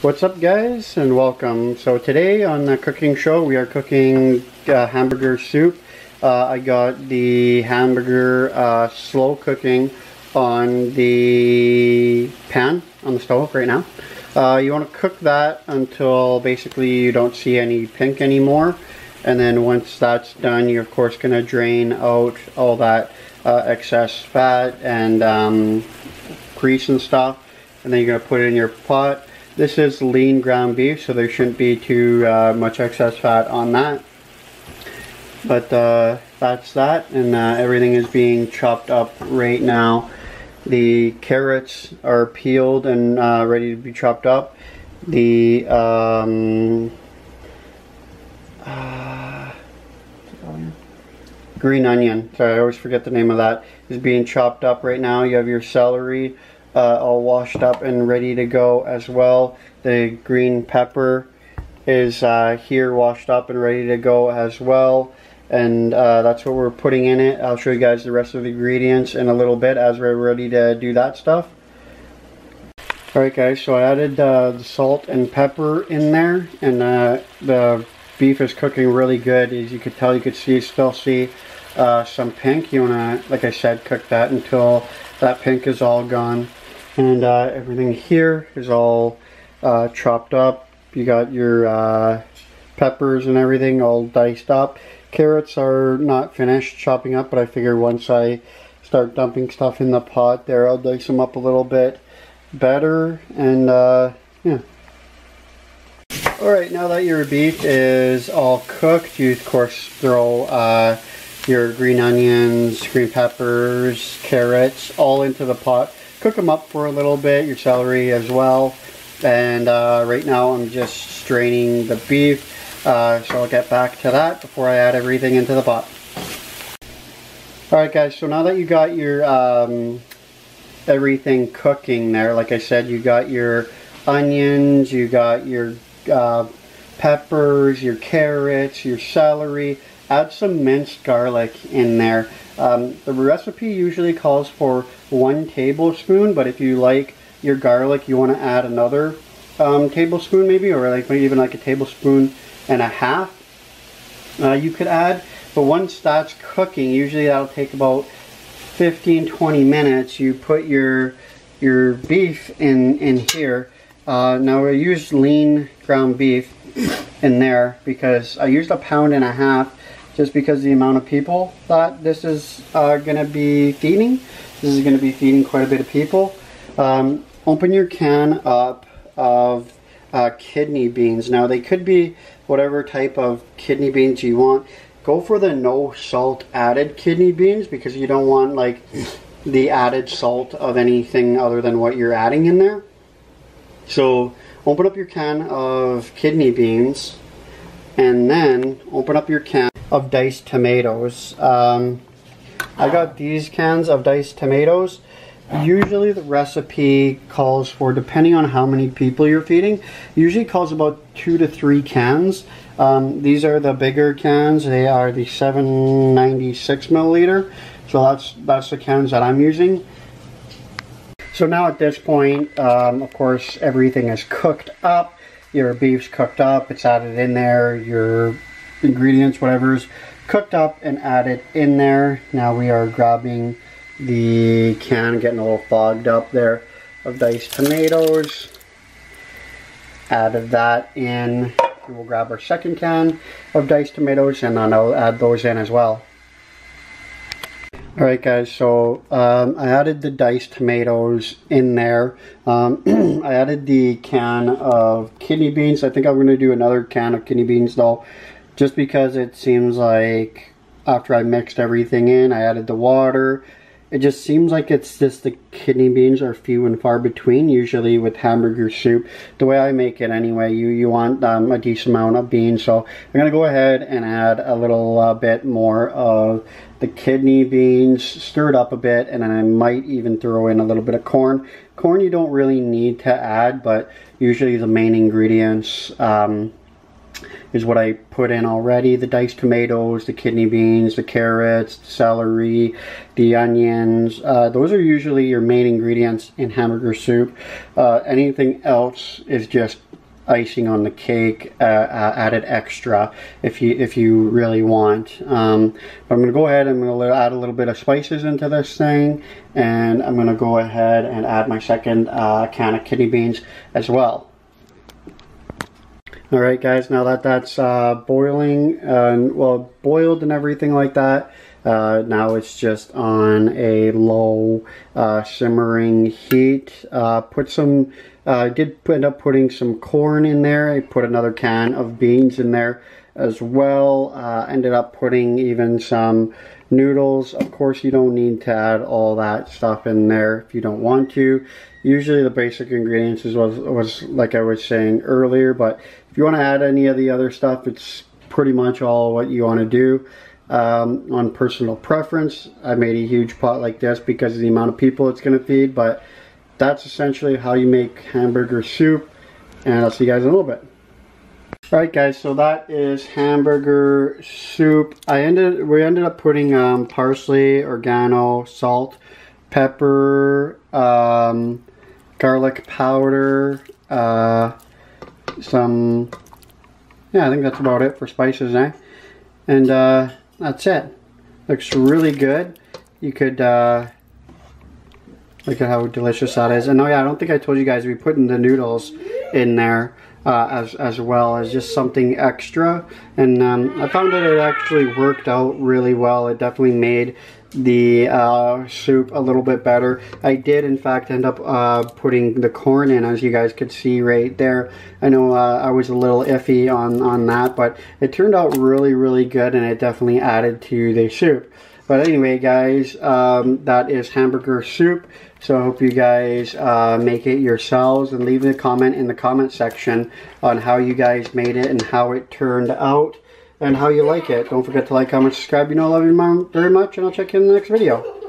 What's up, guys, and welcome. So today on the cooking show we are cooking hamburger soup. I got the hamburger slow cooking on the pan on the stove right now. You want to cook that until basically you don't see any pink anymore, and then once that's done, you're of course going to drain out all that excess fat and grease and stuff, and then you're going to put it in your pot. This is lean ground beef, so there shouldn't be too much excess fat on that. But that's that, and everything is being chopped up right now. The carrots are peeled and ready to be chopped up. The green onion, sorry, I always forget the name of that, is being chopped up right now. You have your celery all washed up and ready to go as well. The green pepper is here washed up and ready to go as well, and that's what we're putting in it. I'll show you guys the rest of the ingredients in a little bit as we're ready to do that stuff. Alright guys, so I added the salt and pepper in there, and the beef is cooking really good. As you could tell, you could still see some pink. You want to, like I said, cook that until that pink is all gone. And everything here is all chopped up. You got your peppers and everything all diced up. Carrots are not finished chopping up, but I figure once I start dumping stuff in the pot there, I'll dice them up a little bit better. And yeah. Alright, now that your beef is all cooked, you of course throw your green onions, green peppers, carrots all into the pot. Cook them up for a little bit, your celery as well. And right now I'm just straining the beef, so I'll get back to that before I add everything into the pot. Alright guys, so now that you got your everything cooking there, like I said, you got your onions, you got your peppers, your carrots, your celery. Add some minced garlic in there. The recipe usually calls for 1 tablespoon, but if you like your garlic, you want to add another tablespoon maybe, or like maybe even like a tablespoon and a half. You could add, but once that's cooking, usually that'll take about 15-20 minutes. You put your beef in here. Now I used lean ground beef in there because I used 1.5 pounds, just because the amount of people that this is going to be feeding. This is going to be feeding quite a bit of people. Open your can up of kidney beans. Now they could be whatever type of kidney beans you want. Go for the no salt added kidney beans, because you don't want like the added salt of anything other than what you're adding in there. So open up your can of kidney beans, and then open up your can of diced tomatoes. I got these cans of diced tomatoes. Usually the recipe calls for, depending on how many people you're feeding, usually calls about 2 to 3 cans. These are the bigger cans. They are the 796 milliliter. So that's the cans that I'm using. So now at this point, of course, everything is cooked up. Your beef's cooked up, it's added in there, your ingredients, whatever's cooked up and added in there. Now we are grabbing the can, getting a little fogged up there, of diced tomatoes. Added that in. We'll grab our second can of diced tomatoes, and then I'll add those in as well. Alright guys, so I added the diced tomatoes in there. I added the can of kidney beans. I think I'm going to do another can of kidney beans though, just because it seems like after I mixed everything in, I added the water. It just seems like it's just the kidney beans are few and far between usually with hamburger soup. The way I make it anyway, you want a decent amount of beans. So I'm going to go ahead and add a little bit more of the kidney beans, stir it up a bit, and then I might even throw in a little bit of corn. Corn you don't really need to add, but usually the main ingredients is what I put in already. The diced tomatoes, the kidney beans, the carrots, the celery, the onions. Those are usually your main ingredients in hamburger soup. Anything else is just icing on the cake added extra if you really want. But I'm gonna go ahead and I'm gonna add a little bit of spices into this thing, and I'm gonna go ahead and add my second can of kidney beans as well. Alright guys, now that that's boiling, well, boiled and everything like that, now it's just on a low simmering heat. Did end up putting some corn in there. I put another can of beans in there as well. Ended up putting even some noodles. Of course, you don't need to add all that stuff in there if you don't want to. Usually the basic ingredients was like I was saying earlier, but if you want to add any of the other stuff, it's pretty much all what you want to do. On personal preference, I made a huge pot like this because of the amount of people it's going to feed, but that's essentially how you make hamburger soup, and I'll see you guys in a little bit. Alright guys, so that is hamburger soup. We ended up putting parsley, oregano, salt, pepper, garlic powder, I think that's about it for spices, eh? And that's it. Looks really good. You could look at how delicious that is. And oh yeah, I don't think I told you guys we put in the noodles in there as well as just something extra. And I found that it actually worked out really well. It definitely made the soup a little bit better. I did in fact end up putting the corn in, as you guys could see right there. I know I was a little iffy on that, but it turned out really good, and it definitely added to the soup. But anyway guys, that is hamburger soup. So I hope you guys make it yourselves, and leave a comment in the comment section on how you guys made it and how it turned out and how you like it. Don't forget to like, comment, subscribe. You know I love you very much, and I'll check you in the next video.